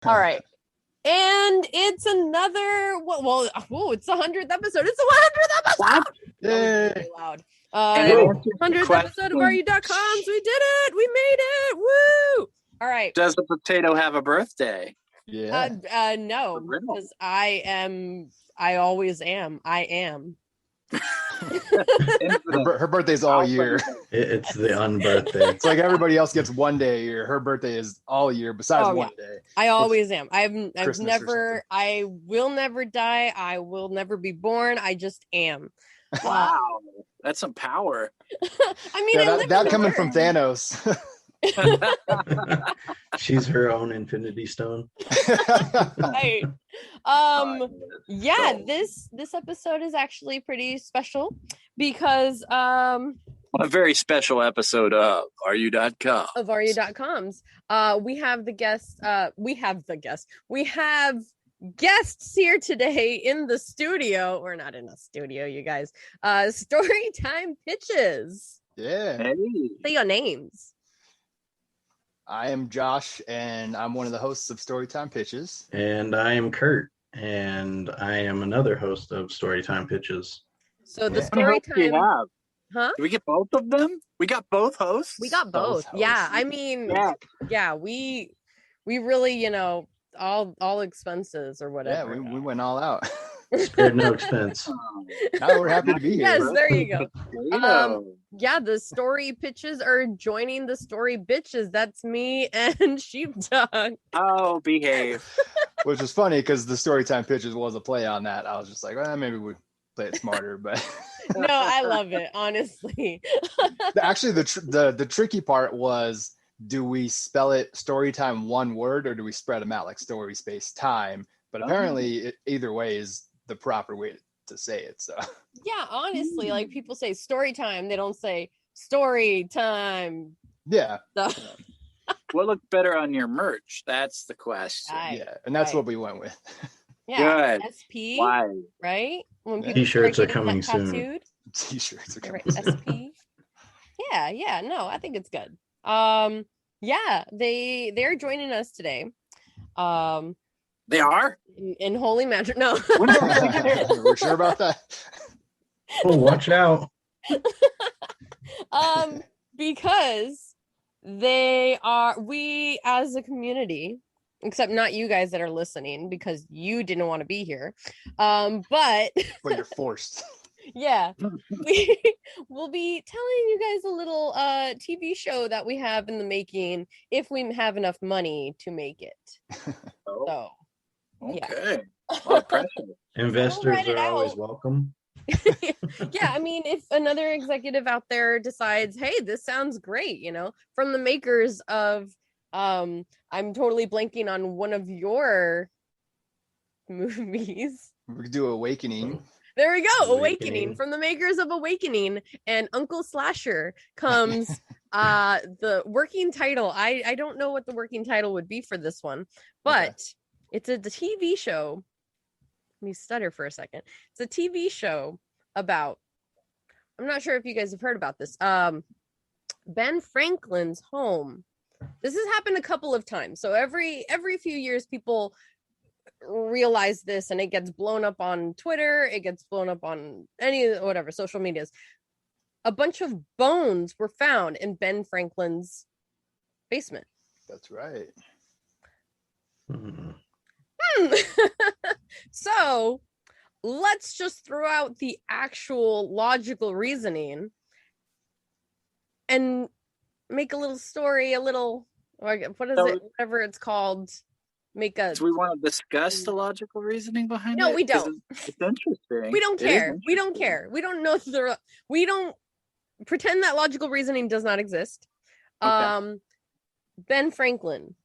All right. And it's another, it's the 100th episode. It's the 100th episode. What? That was really loud. And it answers the 100th episode of question, RU.coms. We did it. We made it. Woo. All right. does the potato have a birthday? Yeah. No, because I always am. I am. Her birthday's all year. It's the unbirthday. It's like everybody else gets one day a year. Her birthday is all year besides one day. I always am. I've Christmas never, I will never die. I will never be born. I just am. Wow. That's some power. I mean, Yeah, that coming from Thanos. She's her own Infinity Stone. Right. Yeah, this episode is actually pretty special because A very special episode of RU.com. of RU.coms. We have guests here today in the studio, or not in the studio, you guys. Storytime Pitches. Yeah. Hey. Say your names. I am Josh, and I'm one of the hosts of Storytime Pitches. And I am Kurt, and I am another host of Storytime Pitches. So the How many hosts do you Storytime, have? huh? Do we get both of them? We got both hosts? We got both. Both Yeah, hosts. I mean, Yeah. we really, all expenses or Yeah, whatever. we went all out. Spared no expense. Now we're happy to be here. Yes, there you go. Potato. Yeah, the story pitches are joining the story bitches. That's me and Sheepdog. Oh, behave. Which was funny because the Storytime Pitches was a play on that. I was just like, well, maybe we play it smarter, but No, I love it, honestly. actually the tricky part was, do we spell it Storytime one word or do we spread them out like story space time? But apparently either way is the proper way to say it. So Yeah, honestly, like people say story time, they don't say story time. yeah, So, What looked better on your merch? That's the question. Right. yeah, and that's Right. what we went with. yeah, Good. SP, Why? right? When Yeah. people T-shirts start are getting coming that soon. tattooed, T-shirts are they coming. write SP. Yeah, no, I think it's good. Yeah, they're joining us today. They are? In Holy Magic. No. We're sure about that. Oh, watch out. Because we as a community, except not you guys that are listening because you didn't want to be here. But But you're forced. yeah, we will be telling you guys a little TV show that we have in the making if we have enough money to make it. Oh, So okay. A lot of pressure. Investors write it are always out. welcome. yeah, I mean, if another executive out there decides, hey, this sounds great, from the makers of I'm totally blanking on one of your movies. We could do Awakening. There we go. Awakening. Awakening. From the makers of Awakening and Uncle Slasher comes the working title. I don't know what the working title would be for this one, but it's the TV show. Let me stutter for a second. It's a TV show about, I'm not sure if you guys have heard about this. Ben Franklin's home. This has happened a couple of times. So every few years people realize this and it gets blown up on Twitter, it gets blown up on whatever social medias. A bunch of bones were found in Ben Franklin's basement. That's right. Hmm. So let's just throw out the actual logical reasoning and make a little story, whatever it's called. Do we want to discuss the logical reasoning behind it? No, we don't. It's interesting. We don't It is care. We don't interesting. care. We don't know we don't pretend that logical reasoning does not exist. Okay. Ben Franklin.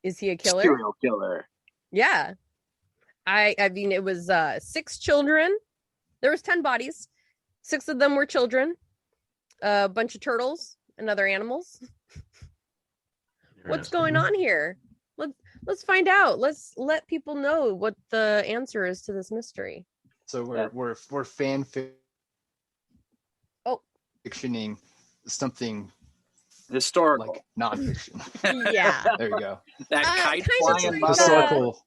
Is he a killer? Serial killer. Yeah. I mean, it was 6 children. There was 10 bodies. 6 of them were children. A bunch of turtles and other animals. What's going on here? Let's find out. Let's let people know what the answer is to this mystery. So we're fan Oh. fictioning something Historical. like nonfiction. Yeah. There you go. That kind kite of flying like, Historical.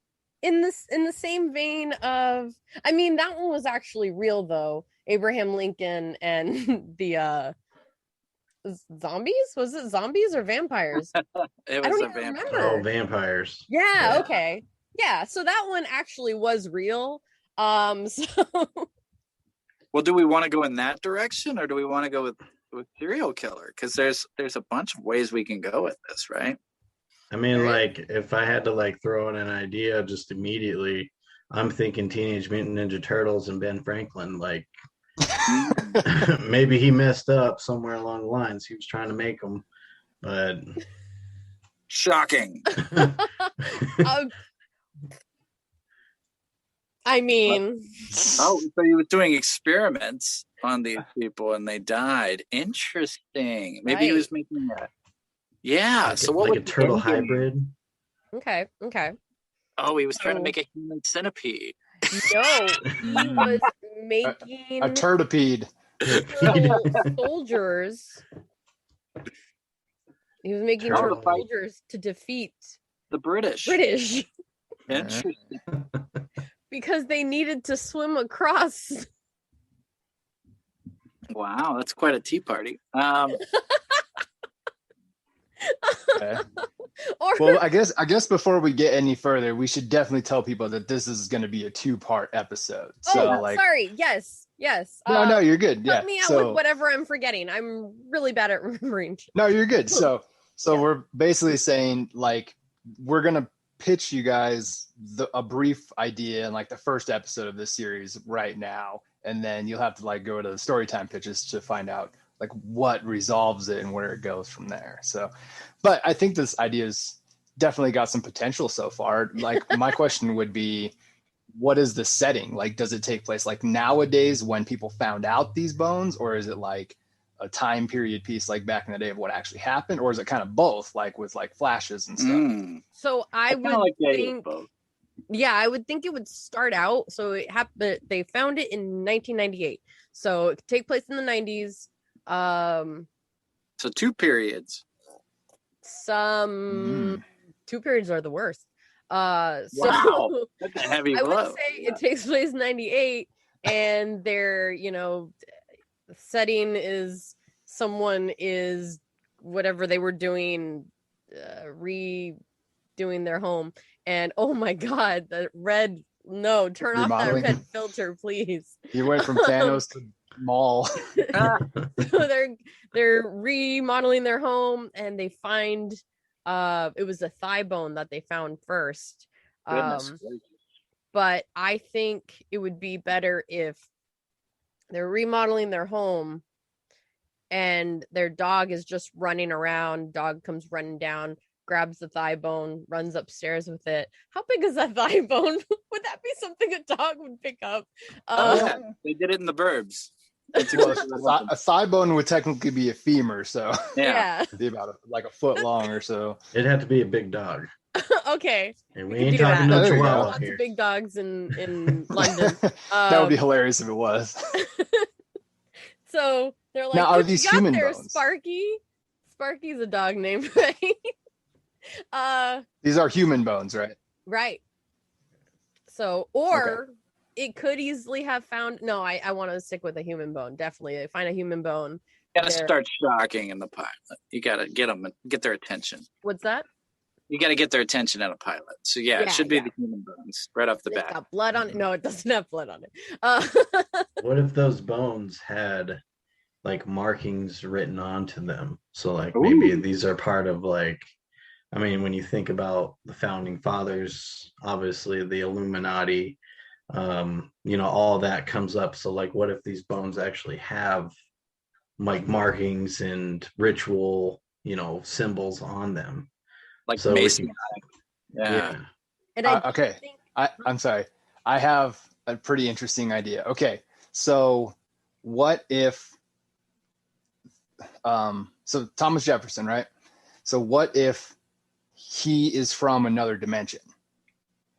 in the same vein of, I mean, that one was actually real though. Abraham Lincoln and the zombies. Was it zombies or vampires? It I was don't a even vampire. remember. Oh, vampires. Yeah. Okay. Yeah. So that one actually was real. So Well, do we want to go in that direction, or do we want to go with serial killer? Because there's a bunch of ways we can go with this, right? I mean, Right. like, if I had to like throw in an idea just immediately, I'm thinking Teenage Mutant Ninja Turtles and Ben Franklin. Like, maybe he messed up somewhere along the lines. He was trying to make them, but Shocking. I mean, Oh, so he was doing experiments on these people and they died. Interesting. Maybe he was making that. Yeah. like, So what like was a the turtle end game? hybrid. okay. Oh, he was trying to So- make a human centipede. No, he was making A turtipede. soldiers. He was making Turtle. turtle soldiers to defeat The British. Interesting. because they needed to swim across. Wow, that's quite a tea party. Okay. Or Well, I guess before we get any further, we should definitely tell people that this is going to be a 2-part episode. So, sorry. Yes. No, you're good. Yeah. Help me out with whatever I'm forgetting. I'm really bad at remembering. No, you're good. So Yeah. we're basically saying like we're gonna pitch you guys a brief idea in like the first episode of this series right now, and then you'll have to like go to the Storytime Pitches to find out like what resolves it and where it goes from there. So, but I think this idea's definitely got some potential so far. Like my question would be, what is the setting? Like, does it take place like nowadays when people found out these bones, or is it like a time period piece like back in the day of what actually happened, or is it kind of both, like with like flashes and stuff? So I kinda would like the idea of think, both. yeah, I would think it would start out. So it happened. They found it in 1998. So it could take place in the 90s. So 2 periods. Some 2 periods are the worst. So Wow. That's a heavy I blow. would say it takes place in 98, and their, setting is someone is whatever they were doing, redoing their home. And oh my God, the red, no, turn off that Remodeling. red filter, please. You went from Thanos to Maul. So they're remodeling their home, and they find it was a thigh bone that they found first. Goodness gracious. But I think it would be better if they're remodeling their home and their dog is just running around. Dog comes running down, grabs the thigh bone, runs upstairs with it. How big is that thigh bone? Would that be something a dog would pick up? Yeah, they did it in the Burbs. That's Well, exactly what happened. a thigh bone would technically be a femur, so Yeah. it'd be about like a foot long or so. It'd have to be a big dog. Okay. And We we could ain't do talking that. no There you go. chihuahua Lots here. of big dogs in London. That would be hilarious if it was. So they're like, Now, are "What these you got human there, bones? Sparky?" Sparky's a dog name, right? These are human bones, right? Right. So, or it could easily have found. No, I want to stick with a human bone. Definitely, find a human bone. You gotta There. start shocking in the pilot. You gotta get their attention. What's that? You gotta get their attention in a pilot. So yeah, it should be Yeah. the human bones right off the It's bat. got blood on it. No, it doesn't have blood on it. What if those bones had like markings written onto them? So like maybe Ooh. these are part of like, I mean, when you think about the founding fathers, obviously the Illuminati, all that comes up. So like, what if these bones actually have like markings and ritual, symbols on them? Like So we Mason. can- Yeah. And I Okay. think I'm sorry. I have a pretty interesting idea. Okay. So what if so Thomas Jefferson, right? So what if he is from another dimension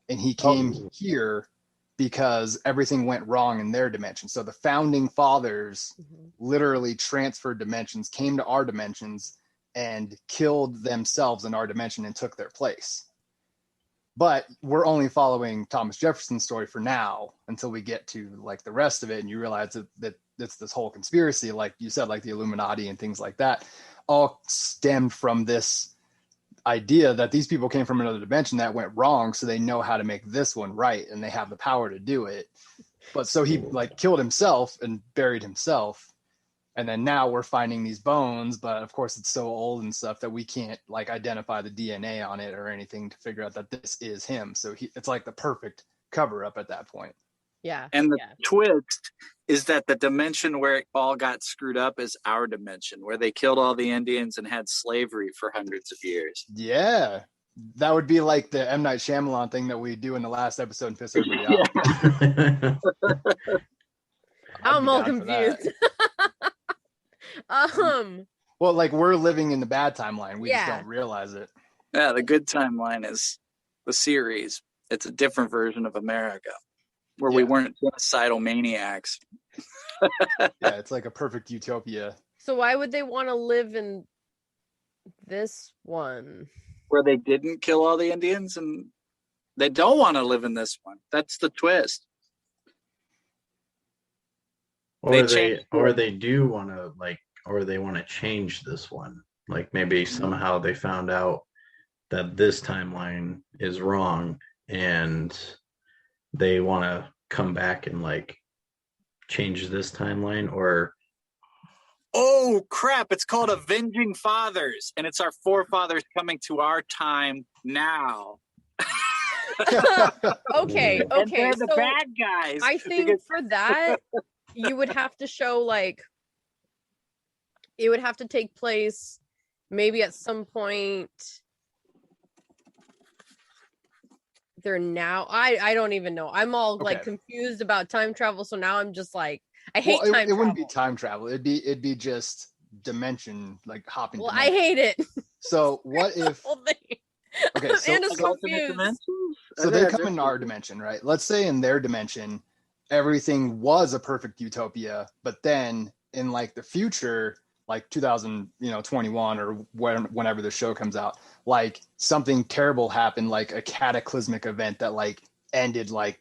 and he came here because everything went wrong in their dimension? So the founding fathers literally transferred dimensions, came to our dimensions, and killed themselves in our dimension and took their place. But we're only following Thomas Jefferson's story for now until we get to like the rest of it, and you realize that it's this whole conspiracy, like you said, like the Illuminati and things like that, all stemmed from this idea that these people came from another dimension that went wrong, so they know how to make this one right, and they have the power to do it. But so he like killed himself and buried himself. And then now we're finding these bones, but of course it's so old and stuff that we can't like identify the DNA on it or anything to figure out that this is him. So it's like the perfect cover up at that point. Yeah. And the twist is that the dimension where it all got screwed up is our dimension, where they killed all the Indians and had slavery for hundreds of years. Yeah. That would be like the M. Night Shyamalan thing that we do in the last episode and piss everybody off. I'm all confused. Well, like we're living in the bad timeline. We just don't realize it. Yeah, the good timeline is the series. It's a different version of America where we weren't genocidal maniacs. Yeah, it's like a perfect utopia. So why would they want to live in this one? Where they didn't kill all the Indians, and they don't want to live in this one. That's the twist. Or they do want to or they want to change this one. Like maybe somehow they found out that this timeline is wrong and they want to come back and like change this timeline. Or oh crap, it's called Avenging Fathers, and it's our forefathers coming to our time now. Okay. And they're the bad guys. I think for that you would have to show like it would have to take place maybe at some point. They're now I don't even know. I'm all like confused about time travel, so now I'm just like I hate time travel. It wouldn't be time travel. It'd be just dimension, like hopping. Well, dimension. I hate it. So what if okay, so Anna's confused. So they come in our dimension, right? Let's say in their dimension everything was a perfect utopia, but then in like the future, like 2021 or whenever the show comes out, like something terrible happened, like a cataclysmic event that like ended like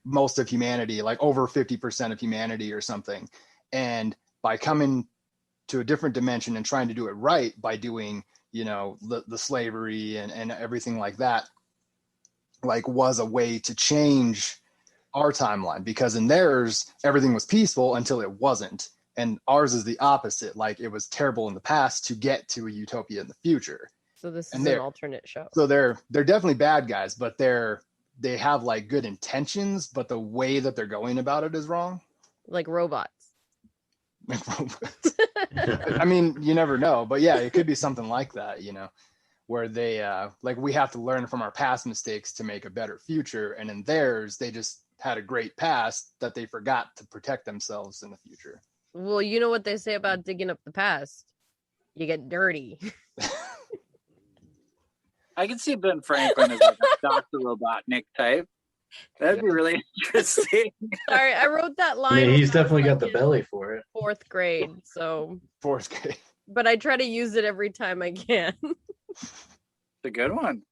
most of humanity, like over 50% of humanity or something. And by coming to a different dimension and trying to do it right by doing the slavery and everything like that, like was a way to change our timeline, because in theirs everything was peaceful until it wasn't, and ours is the opposite. Like it was terrible in the past to get to a utopia in the future. So this is an alternate show. So they're definitely bad guys, but they have like good intentions, but the way that they're going about it is wrong. Like robots. I mean, you never know, but yeah, it could be something like that, where they like we have to learn from our past mistakes to make a better future, and in theirs they just had a great past that they forgot to protect themselves in the future. Well, you know what they say about digging up the past? You get dirty. I can see Ben Franklin as like a Dr. Robotnik type. That'd be really interesting. Sorry, I wrote that line. I mean, he's definitely got the belly for it. 4th grade, so. 4th grade. But I try to use it every time I can. It's a good one.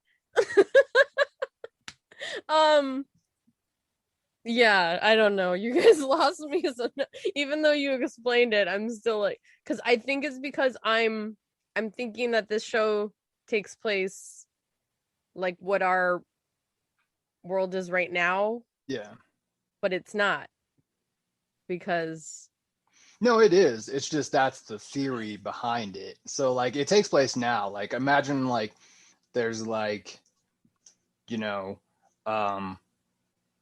Yeah, I don't know. You guys lost me. Even though you explained it, I'm still like, because I think it's because I'm thinking that this show takes place like what our world is right now. Yeah. But it's not. Because no, it is. It's just that's the theory behind it. So like it takes place now. Like imagine like there's like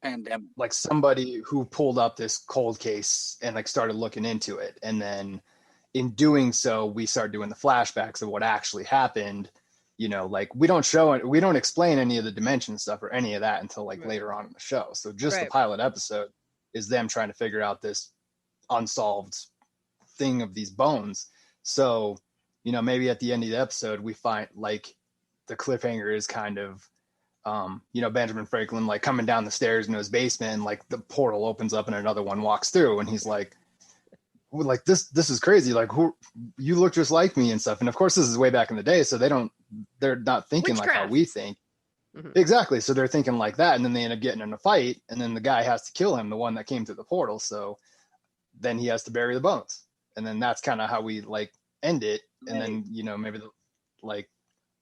pandemic, like somebody who pulled up this cold case and like started looking into it, and then in doing so we start doing the flashbacks of what actually happened. Like we don't explain any of the dimension stuff or any of that until like later on in the show. So just the pilot episode is them trying to figure out this unsolved thing of these bones. So maybe at the end of the episode we find like the cliffhanger is kind of Benjamin Franklin like coming down the stairs into his basement, and like the portal opens up and another one walks through, and he's like, like this is crazy. Like, who, you look just like me and stuff. And of course, this is way back in the day, so they're not thinking like how we think. Exactly. So they're thinking like that, and then they end up getting in a fight, and then the guy has to kill him, the one that came through the portal. So then he has to bury the bones, and then that's kind of how we like end it. And then, you know, maybe like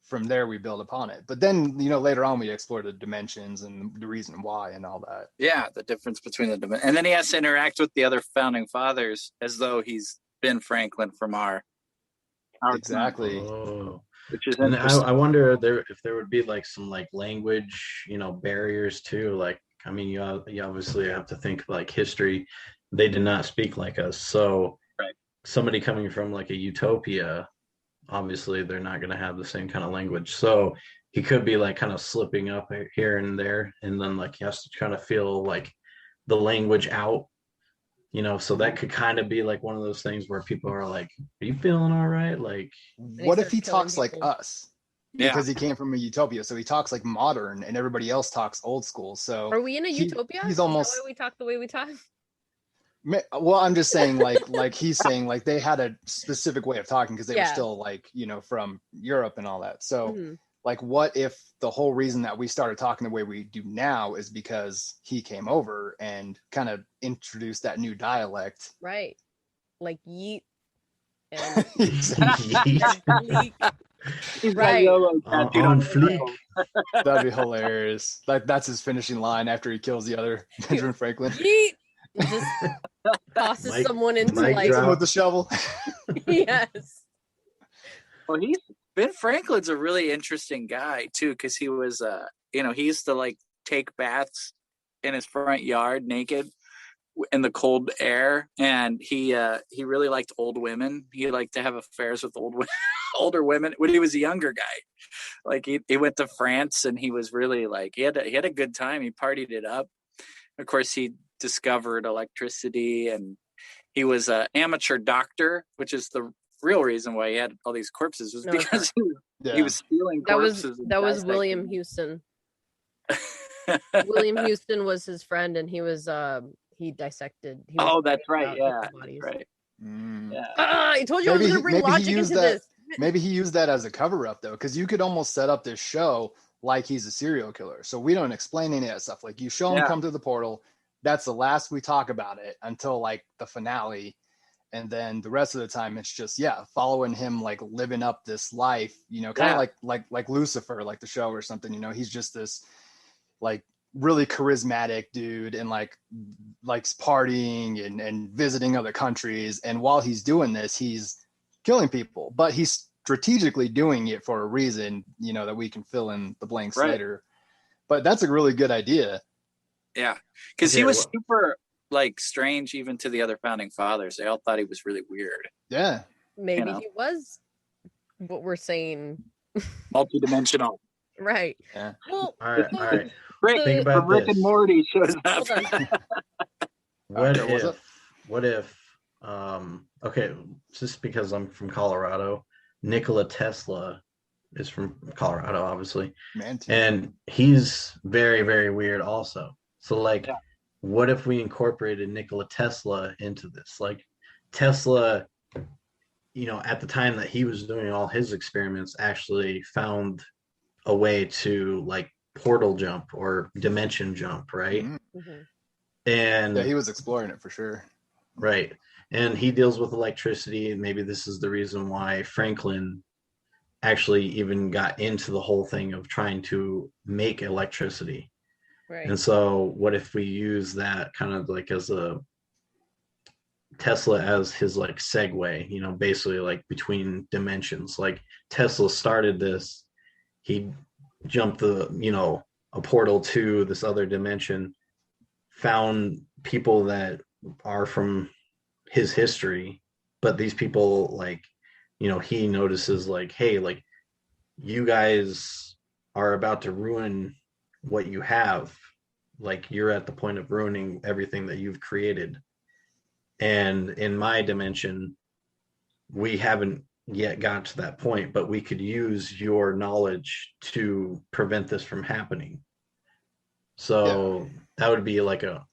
from there we build upon it. But then, you know, later on we explore the dimensions and the reason why and all that. Yeah, the difference between the dimensions. And then he has to interact with the other founding fathers as though he's Ben Franklin from our exactly. Oh. Which is and I wonder if there would be like some like language, you know, barriers too. Like, I mean, you obviously have to think like history. They did not speak like us. So somebody coming from like a utopia, obviously they're not going to have the same kind of language. So he could be like kind of slipping up here and there, and then like he has to try to feel like the language out, you know. So that could kind of be like one of those things where people are like, are you feeling all right? Like, what if he talks like us? Because he came from a utopia, so he talks like modern and everybody else talks old school. So are we in a utopia? He's almost, is that why we talk the way we talk? Well, I'm just saying, like he's saying, like they had a specific way of talking because they were still like, you know, from Europe and all that. So like, what if the whole reason that we started talking the way we do now is because he came over and kind of introduced that new dialect? Right. Like yeet. And Yeet. Right. On fleek. That'd be hilarious. Like that's his finishing line after he kills the other Benjamin Franklin. Yeet. Just tosses someone into like with the shovel. Yes. Well, Ben Franklin's a really interesting guy too, because he was you know, he used to like take baths in his front yard naked in the cold air, and he really liked old women. He liked to have affairs with older women when he was a younger guy. Like he went to France, and he was really like he had a good time. He partied it up. Of course, he discovered electricity, and he was an amateur doctor, which is the real reason why he had all these corpses was because he was stealing corpses. That was William Houston. William Houston was his friend, and he was he dissected. That's right. Yeah, right. Yeah. I told you I was going to bring logic into this. Maybe he used that as a cover up though, because you could almost set up this show like he's a serial killer. So we don't explain any of that stuff. Like you show him come through the portal. That's the last we talk about it until like the finale. And then the rest of the time it's just, following him, like living up this life, you know, kind of like Lucifer, like the show or something, you know, he's just this like really charismatic dude and like likes partying and visiting other countries. And while he's doing this, he's killing people, but he's strategically doing it for a reason, you know, that we can fill in the blanks later. But that's a really good idea. Yeah, because he was super like strange even to the other founding fathers. They all thought he was really weird. Yeah, maybe he was what we're saying, multidimensional. Right. Yeah. Well, all right. Think about Rick and Morty shows up. What if okay, just because I'm from Colorado, Nikola Tesla is from Colorado, obviously. And he's very, very weird also. So like, what if we incorporated Nikola Tesla into this? Like Tesla, you know, at the time that he was doing all his experiments, actually found a way to like portal jump or dimension jump, right? Mm-hmm. And he was exploring it for sure. Right. And he deals with electricity, and maybe this is the reason why Franklin actually even got into the whole thing of trying to make electricity. Right. And so what if we use that kind of like as a Tesla as his like segue, you know, basically like between dimensions. Like Tesla started this, he jumped a portal to this other dimension, found people that are from his history, but these people, like, you know, he notices like, hey, like you guys are about to ruin what you have. Like you're at the point of ruining everything that you've created. And in my dimension, we haven't yet got to that point, but we could use your knowledge to prevent this from happening. So that would be like a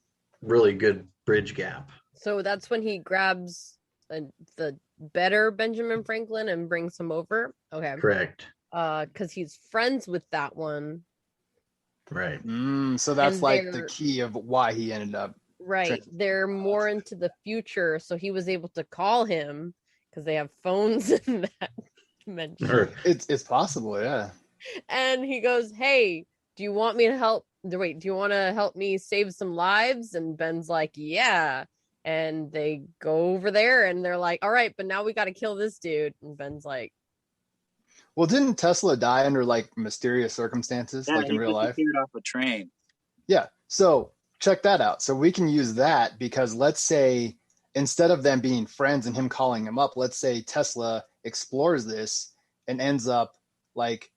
really good bridge gap. So that's when he grabs the better Benjamin Franklin and brings him over. Okay. Correct. Because he's friends with that one. Right. So that's And like the they're- key of why he ended up. Right. They're more into the future, so he was able to call him because they have phones in that dimension. Or, It's possible, yeah. And he goes, "Hey, do you want me to help? Wait, do you want to help me save some lives?" And Ben's like, "Yeah." And they go over there and they're like, "All right, but now we got to kill this dude." And Ben's like, Well, didn't Tesla die under like mysterious circumstances, Yeah, like in he real life? disappeared off a train. Yeah. So check that out. So we can use that because let's say instead of them being friends and him calling him up, let's say Tesla explores this and ends up like,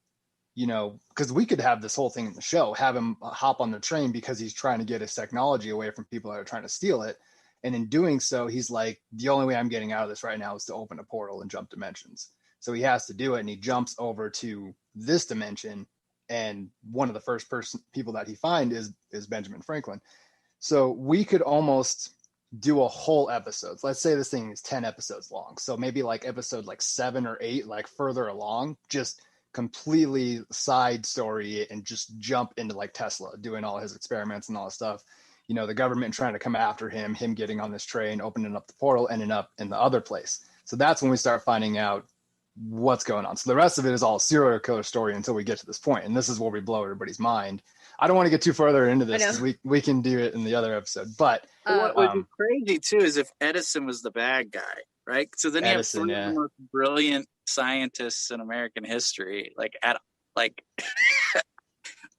because we could have this whole thing in the show, have him hop on the train because he's trying to get his technology away from people that are trying to steal it. And in doing so, he's like, the only way I'm getting out of this right now is to open a portal and jump dimensions. So he has to do it. And he jumps over to this dimension. And one of the first people that he finds is Benjamin Franklin. So we could almost do a whole episode. Let's say this thing is 10 episodes long. So maybe like episode like 7 or 8, like further along, just completely side story and just jump into like Tesla doing all his experiments and all this stuff. The government trying to come after him getting on this train, opening up the portal, ending up in the other place. So that's when we start finding out what's going on. So the rest of it is all serial killer story until we get to this point. And this is where we blow everybody's mind. I don't want to get too further into this because we can do it in the other episode. But what would be crazy too is if Edison was the bad guy, right? So then Edison, you have three of the most brilliant scientists in American history,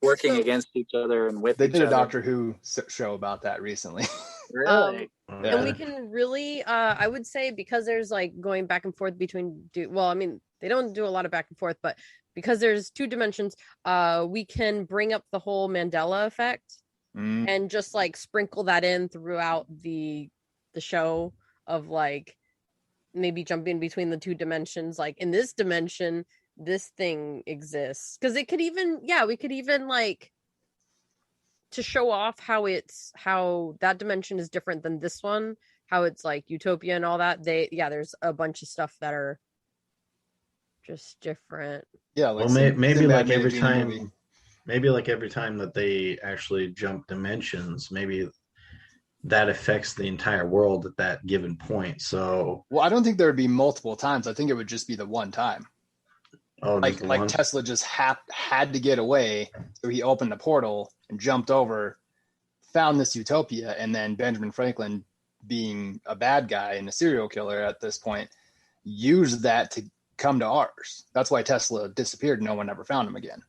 working against each other and with they each did a other. Doctor Who show about that recently. Really? And we can really, I would say, because there's like going back and forth between, well, I mean, they don't do a lot of back and forth, but because there's 2 dimensions, we can bring up the whole Mandela effect and just like sprinkle that in throughout the show of like maybe jumping between the 2 dimensions. Like in this dimension, this thing exists because it could even, we could even like to show off how that dimension is different than this one, how it's like utopia and all that. There's a bunch of stuff that are just different. Yeah, like maybe like every time that they actually jump dimensions, maybe that affects the entire world at that given point. So I don't think there would be multiple times. I think it would just be the one time. Oh, like Tesla just had to get away, so he opened the portal and jumped over, found this utopia, and then Benjamin Franklin, being a bad guy and a serial killer at this point, used that to come to ours. That's why Tesla disappeared and no one ever found him again.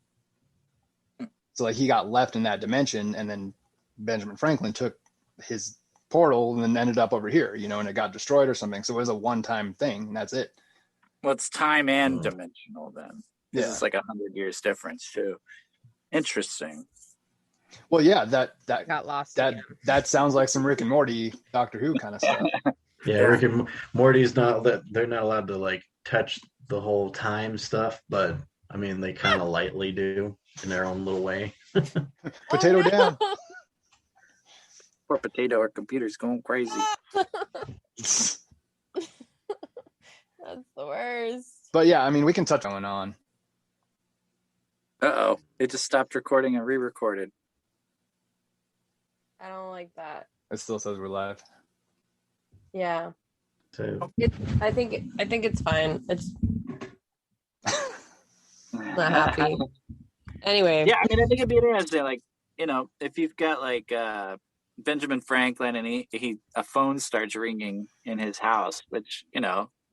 So like he got left in that dimension, and then Benjamin Franklin took his portal and then ended up over here, and it got destroyed or something. So it was a one-time thing, and that's it. Well, it's time and dimensional then. This Yeah. is like 100 years difference too. Interesting. Well, yeah, that Got lost. that sounds like some Rick and Morty, Doctor Who kind of stuff. Yeah, Rick and Morty's they're not allowed to like touch the whole time stuff, but I mean they kind of lightly do in their own little way. Potato down. Poor potato, our computer's going crazy. That's the worst. But yeah, I mean we can touch on. Uh-oh. It just stopped recording and re-recorded. I don't like that. It still says we're live. Yeah. So I think it's fine. It's not happy. Anyway. Yeah, I mean I think it'd be interesting, like, if you've got like Benjamin Franklin and he a phone starts ringing in his house, which,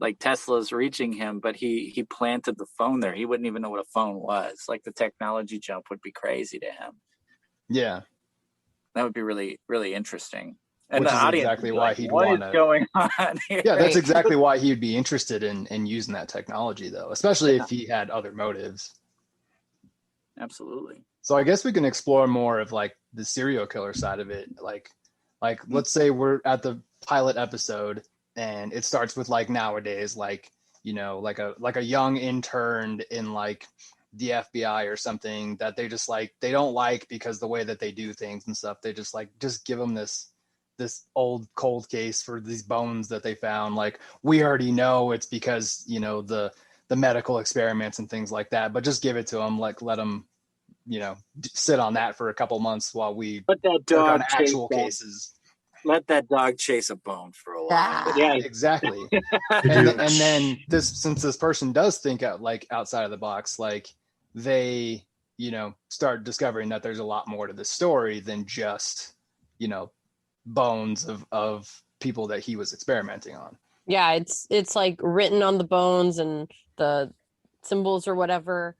like Tesla's reaching him, but he planted the phone there. He wouldn't even know what a phone was. Like the technology jump would be crazy to him. Yeah. That would be really, really interesting. And Which the is audience exactly would be why like, he'd what want is to. going on here? Yeah, that's exactly why he'd be interested in using that technology, though, especially if he had other motives. Absolutely. So I guess we can explore more of like the serial killer side of it. Like let's say we're at the pilot episode and it starts with like nowadays, like, like a young intern in like the FBI or something that they just like, they don't like because the way that they do things and stuff. They just give them this this old cold case for these bones that they found. Like, we already know it's because, you know, the medical experiments and things like that, but just give it to them, like, let them, you know, sit on that for a couple months while we Let that work on dog actual cases. Let that dog chase a bone for a while. Yeah, exactly. and then since this person does think outside of the box, like, they, you know, start discovering that there's a lot more to the story than just, you know, bones of people that he was experimenting on. Yeah, it's like written on the bones and the symbols or whatever.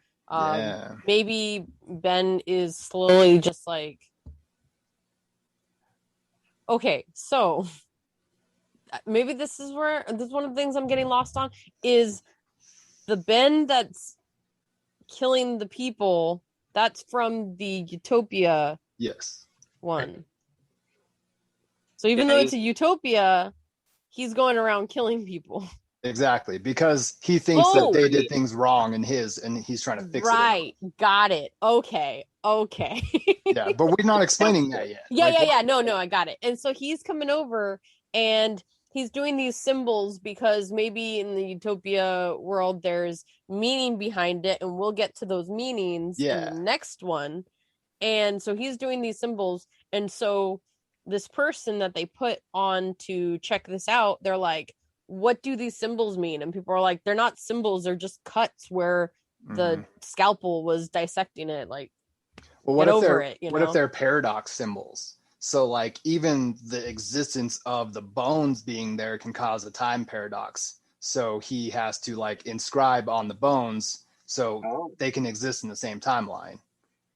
Maybe Ben is slowly just like, okay, so maybe this is one of the things I'm getting lost on, is the Ben that's killing the people, that's from the Utopia one. So even though it's a Utopia, he's going around killing people. Exactly, because he thinks that they did things wrong and he's trying to fix it. Right, got it. Okay. Yeah, but we're not explaining that yet. Yeah. No, I got it. And so he's coming over and he's doing these symbols because maybe in the Utopia world there's meaning behind it, and we'll get to those meanings in the next one. And so he's doing these symbols, and so this person that they put on to check this out, they're like, what do these symbols mean? And people are like, they're not symbols, they're just cuts where the scalpel was dissecting it. Like, well, what if they're paradox symbols? So, like, even the existence of the bones being there can cause a time paradox. So he has to, like, inscribe on the bones so they can exist in the same timeline.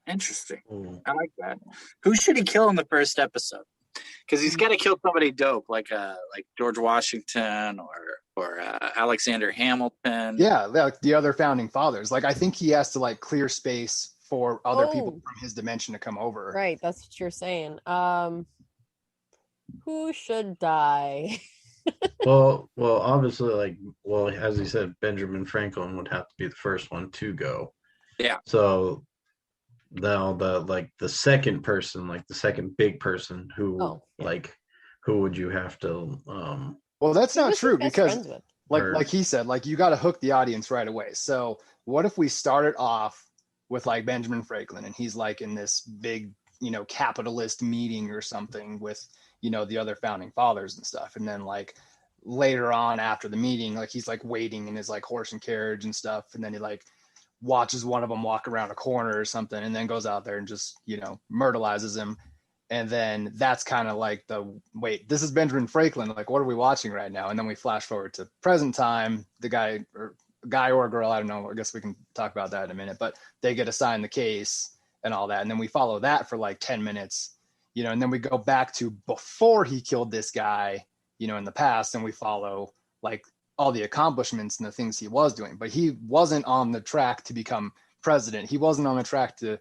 Interesting. I like that. Who should he kill in the first episode? Because he's got to kill somebody dope, like George Washington or Alexander Hamilton. Yeah, like the other founding fathers. Like, I think he has to, like, clear space for other people from his dimension to come over. Right, that's what you're saying. Who should die? well, obviously, as he said, Benjamin Franklin would have to be the first one to go. Yeah. So the second person, like the second big person, who would you have to well, that's not true, because like he said, like, you got to hook the audience right away. So what if we started off with, like, Benjamin Franklin, and he's, like, in this big, you know, capitalist meeting or something with, you know, the other founding fathers and stuff, and then, like, later on after the meeting, like, he's, like, waiting in his, like, horse and carriage and stuff, and then he, like, watches one of them walk around a corner or something, and then goes out there and just, you know, myrtleizes him. And then that's kind of like wait, this is Benjamin Franklin, like, what are we watching right now? And then we flash forward to present time. The guy or girl, I don't know, I guess we can talk about that in a minute, but they get assigned the case and all that, and then we follow that for like 10 minutes, you know, and then we go back to before he killed this guy, you know, in the past, and we follow, like, all the accomplishments and the things he was doing. But he wasn't on the track to become president. He wasn't on the track to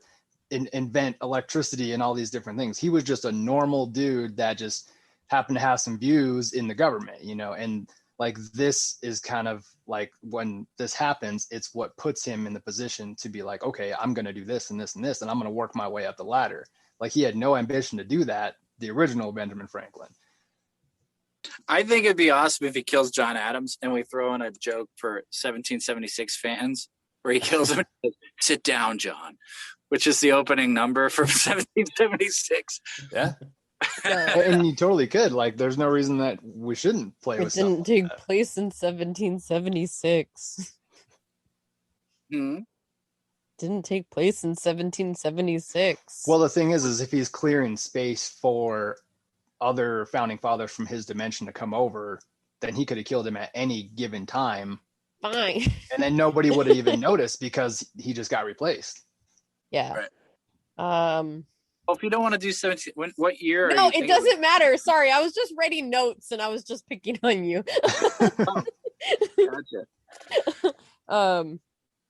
invent electricity and all these different things. He was just a normal dude that just happened to have some views in the government, you know. And, like, this is kind of like, when this happens, it's what puts him in the position to be like, okay, I'm going to do this and this and this, and I'm going to work my way up the ladder. Like, he had no ambition to do that, the original Benjamin Franklin. I think it'd be awesome if he kills John Adams, and we throw in a joke for 1776 fans where he kills him and says, "Sit down, John," which is the opening number from 1776. Yeah. And you totally could. Like, there's no reason that we shouldn't play with something. It didn't take place in 1776. Didn't take place in 1776. Well, the thing is if he's clearing space for other founding fathers from his dimension to come over, then he could have killed him at any given time. Fine. And then nobody would have even noticed, because he just got replaced. Yeah. Right. Well, if you don't want to do 17, what year? No, it doesn't matter. Sorry, I was just writing notes and I was just picking on you. Gotcha.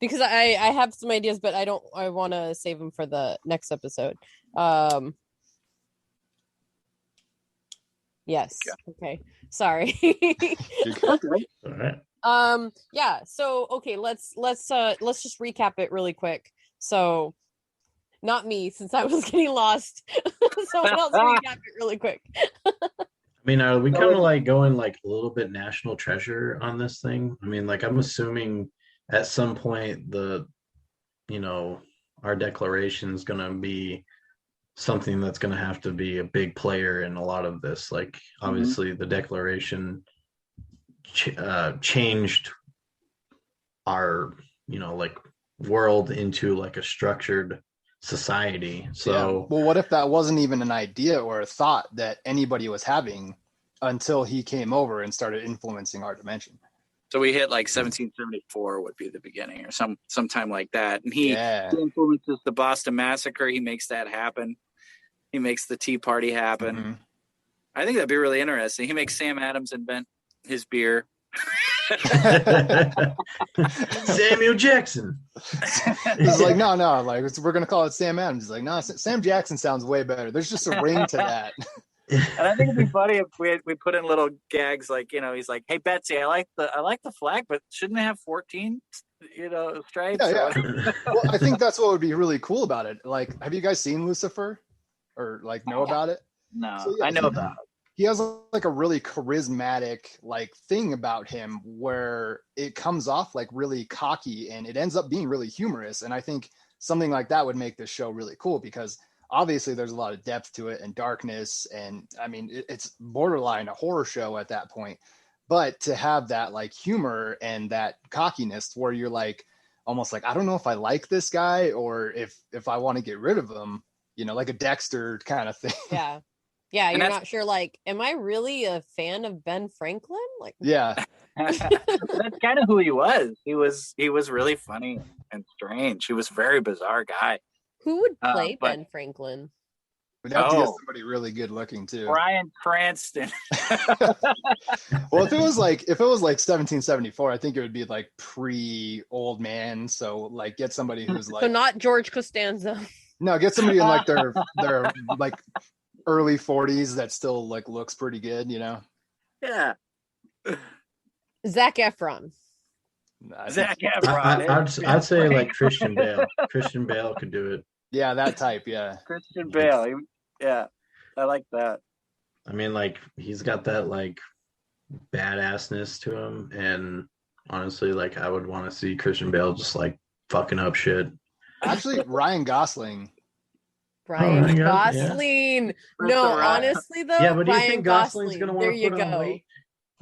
Because I have some ideas, but I want to save them for the next episode. Yes. Okay. Sorry. Okay. all right. Yeah. So, okay, let's just recap it really quick. So not me, since I was getting lost. Someone else recap it really quick. I mean, are we kind of like going like a little bit national treasure on this thing? I mean, like I'm assuming at some point our declaration is going to be something that's going to have to be a big player in a lot of this. Like obviously the declaration changed our like world into like a structured society. So well, what if that wasn't even an idea or a thought that anybody was having until he came over and started influencing our dimension? So we hit like 1774 would be the beginning, or sometime like that. And he influences the Boston Massacre. He makes that happen. He makes the Tea Party happen. Mm-hmm. I think that'd be really interesting. He makes Sam Adams invent his beer. Samuel Jackson. He's like, no, like we're gonna call it Sam Adams. He's like, no, Sam Jackson sounds way better. There's just a ring to that. And I think it'd be funny if we put in little gags like, he's like, hey Betsy, I like the flag, but shouldn't it have 14 stripes? Yeah. Well, I think that's what would be really cool about it. Like, have you guys seen Lucifer or like know about it? No, so, I know about it. He has like a really charismatic like thing about him where it comes off like really cocky and it ends up being really humorous. And I think something like that would make this show really cool because obviously there's a lot of depth to it and darkness. And I mean, it's borderline a horror show at that point, but to have that like humor and that cockiness where you're like, almost like, I don't know if I like this guy or if I want to get rid of him, like a Dexter kind of thing. Yeah. Yeah, you're not sure, like, am I really a fan of Ben Franklin? Like, yeah. That's kind of who he was. He was really funny and strange. He was a very bizarre guy. Who would play Ben Franklin? We'd have to get somebody really good looking too. Bryan Cranston. Well, if it was like 1774, I think it would be like pre-old man. So like get somebody who's like, so not George Costanza. No, get somebody in like their like early 40s that still like looks pretty good, Yeah. Zac Efron. Zac Efron. I'd say like Christian Bale. Christian Bale could do it. Yeah, that type. Yeah. Christian Bale. Yeah, I like that. I mean, like he's got that like badassness to him, and honestly, like I would want to see Christian Bale just like fucking up shit. Actually, Ryan Gosling. Ryan Gosling. Yeah. No, honestly though. Yeah, but do you Ryan think Gosling's gonna want to put on weight?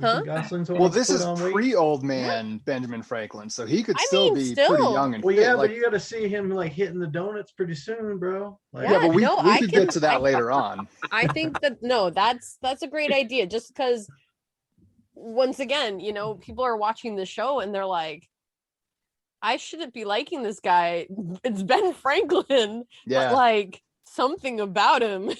Huh? Well, this is pre-old man Benjamin Franklin, so he could still be pretty young and fit. Yeah, but you got to see him like hitting the donuts pretty soon, bro. Like, yeah, but we could get to that later on. I think that's a great idea. Just because, once again, people are watching the show and they're like, I shouldn't be liking this guy. It's Ben Franklin. Yeah, but, like something about him.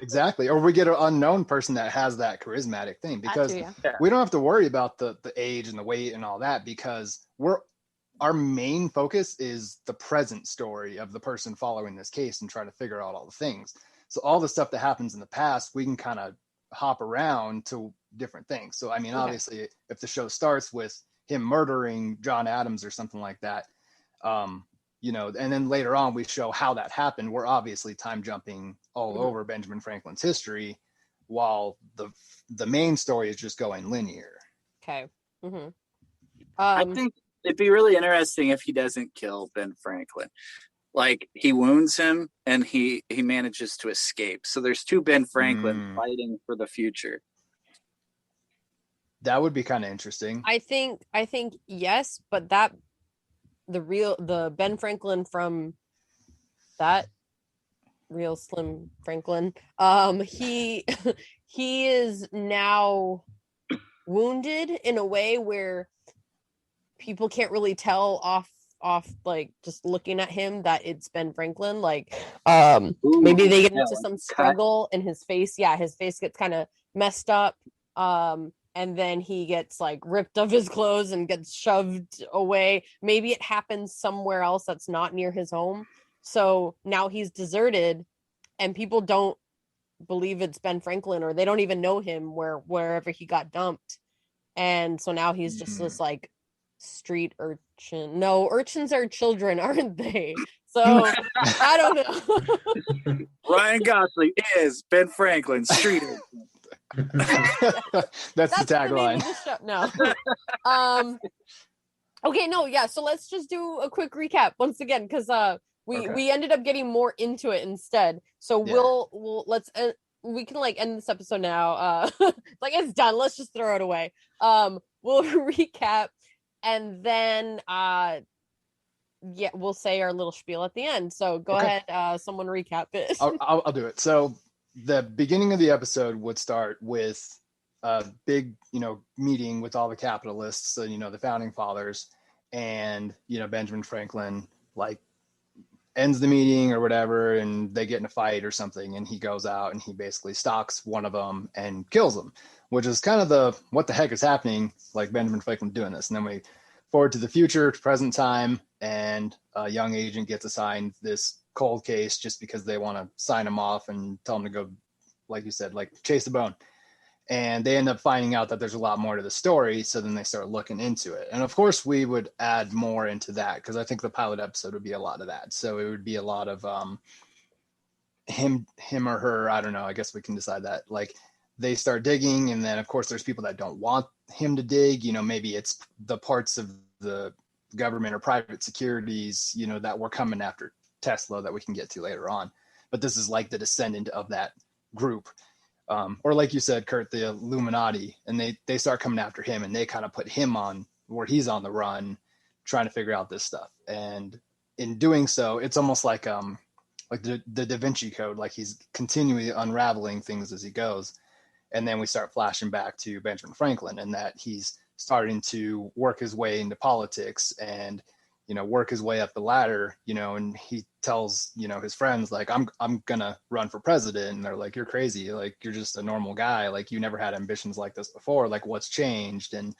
Exactly. Or we get an unknown person that has that charismatic thing because we don't have to worry about the age and the weight and all that because our main focus is the present story of the person following this case and trying to figure out all the things. So all the stuff that happens in the past, we can kind of hop around to different things. So, I mean, obviously if the show starts with him murdering John Adams or something like that, and then later on we show how that happened. We're obviously time jumping all over Benjamin Franklin's history while the main story is just going linear. Okay. Mm-hmm. I think it'd be really interesting if he doesn't kill Ben Franklin. Like he wounds him and he manages to escape. So there's two Ben Franklin fighting for the future. That would be kind of interesting. I think yes, but the Ben Franklin from that real Slim Franklin, he is now wounded in a way where people can't really tell off like just looking at him that it's Ben Franklin. Like maybe they get into some struggle and his face gets kind of messed up. And then he gets like ripped of his clothes and gets shoved away. Maybe it happens somewhere else that's not near his home. So now he's deserted and people don't believe it's Ben Franklin or they don't even know him wherever he got dumped. And so now he's just this like street urchin. No, urchins are children, aren't they? So I don't know. Ryan Gosling is Ben Franklin, street. That's the That's the name of tagline. the show. No. Okay, no, yeah. So let's just do a quick recap once again, because we ended up getting more into it instead. So Yeah. we'll let's we can like end this episode now. Like it's done. Let's just throw it away. We'll recap, and then yeah, we'll say our little spiel at the end. So go ahead, someone recap it. I'll do it. So the beginning of the episode would start with a big, meeting with all the capitalists, so, the founding fathers, and, Benjamin Franklin, like, ends the meeting or whatever, and they get in a fight or something, and he goes out and he basically stalks one of them and kills him, which is kind of what the heck is happening, like Benjamin Franklin doing this. And then we forward to the future, to present time, and a young agent gets assigned this cold case just because they want to sign him off and tell him to go, like you said, like chase the bone. And they end up finding out that there's a lot more to the story. So then they start looking into it. And of course we would add more into that, because I think the pilot episode would be a lot of that. So it would be a lot of him or her. I don't know. I guess we can decide that. Like they start digging. And then of course there's people that don't want him to dig. Maybe it's the parts of the government or private securities, that were coming after Tesla that we can get to later on. But this is like the descendant of that group. Or like you said, Kurt, the Illuminati, and they start coming after him, and they kind of put him on where he's on the run, trying to figure out this stuff. And in doing so, it's almost like the Da Vinci Code, like he's continually unraveling things as he goes. And then we start flashing back to Benjamin Franklin, and that he's starting to work his way into politics and work his way up the ladder, and he tells, his friends, like, I'm gonna run for president. And they're like, you're crazy. Like, you're just a normal guy. Like, you never had ambitions like this before. Like, what's changed? And,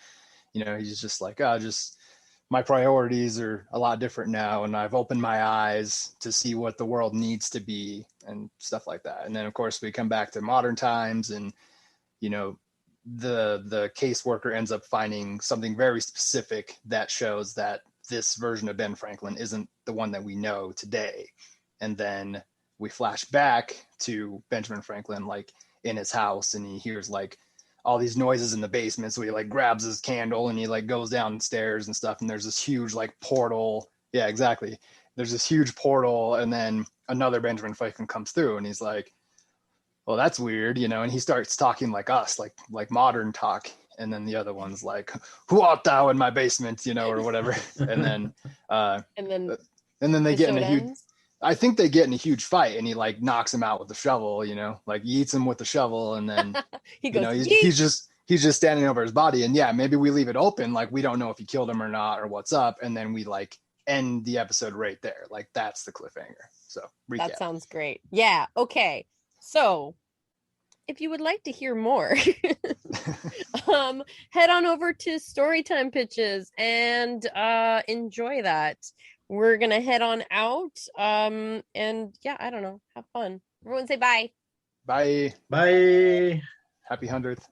he's just like, my priorities are a lot different now. And I've opened my eyes to see what the world needs to be and stuff like that. And then of course we come back to modern times, and, the caseworker ends up finding something very specific that shows that this version of Ben Franklin isn't the one that we know today. And then we flash back to Benjamin Franklin, like in his house, and he hears like all these noises in the basement. So he like grabs his candle and he like goes downstairs and stuff. And there's this huge like portal. Yeah, exactly. There's this huge portal. And then another Benjamin Franklin comes through, and he's like, well, that's weird, and he starts talking like us, like modern talk. And then the other one's like, who art thou in my basement, or whatever. And then and then they get in a huge, I think they get in a huge fight, and he like knocks him out with the shovel, like he eats him with the shovel. And then he goes, he's just standing over his body. And yeah, maybe we leave it open, like we don't know if he killed him or not or what's up. And then we like end the episode right there. Like that's the cliffhanger. So recap. That sounds great. Yeah. Okay. So if you would like to hear more, head on over to Storytime Pitches and enjoy that. We're going to head on out. And yeah, I don't know. Have fun. Everyone say bye. Bye. Bye. Happy 100th.